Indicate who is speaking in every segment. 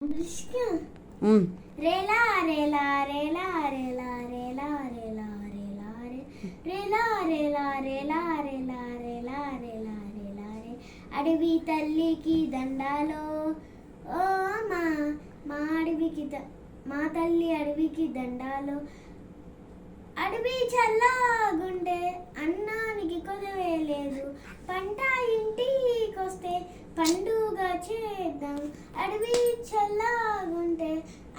Speaker 1: రేలా రేలా రేలా రేలా రేలా రేలా రేలా రేలా రేలా రేలా రేలా రేలా రేలా రేలా రే అడవి తల్లికి దండాలో ఓ అమ్మా మా అడవికి మా తల్లి అడవికి దండాలో అడవి చల్లగుండే అన్నానికి కొదవే లేదు పంట ఇంటికొస్తే పండుగ చేద్దాం అడవి చల్లగుంటే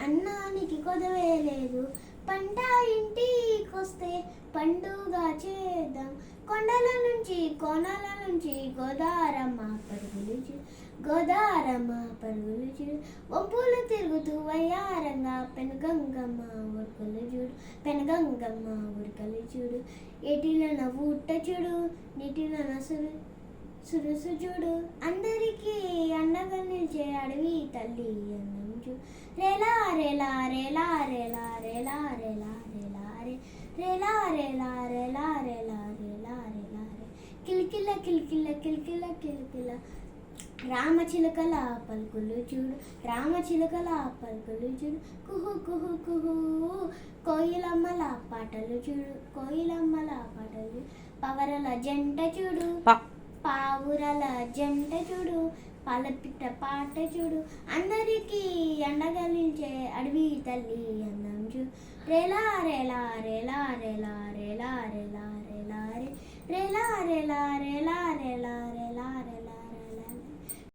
Speaker 1: అన్నానికి కొదవే లేదు పంట ఇంటికొస్తే పండుగ చేద్దాం కొండల నుంచి కోనల నుంచి గోదారమ్మ పరుగులు చూడు వంపులు తిరుగుతూ వయ్యారంగా పెనుగంగమ్మ ఉరకలు చూడు ఏటిలో నవ్వుట చూడు నీటిలో సురుసు చూడు అందరికీ అండగా నిలిచే అడవి తల్లి అన్నం చూడు రేలా రేలా రేలా రేలా రేలా రేలా రేలా రే రేలా రేలా రేలా రేలా రేలా రేలా రే కిలకిల కిలకిల కిలకిల కిలకిల రామచిలకల పలుకులు చూడు కుహు కుహు కుహు కోయిలమ్మల పాటలు చూడు పవరల జంట చూడు పావురల జంట చూడు పాలపిట్ట పాట చూడు అందరికీ అండగలించే అడవి తల్లి అందం చూడు రేలా రేలా రేలా రేలా రేలా రేలా రేలా రే రేలా రేలా రేలా రేలా రేలా రేలా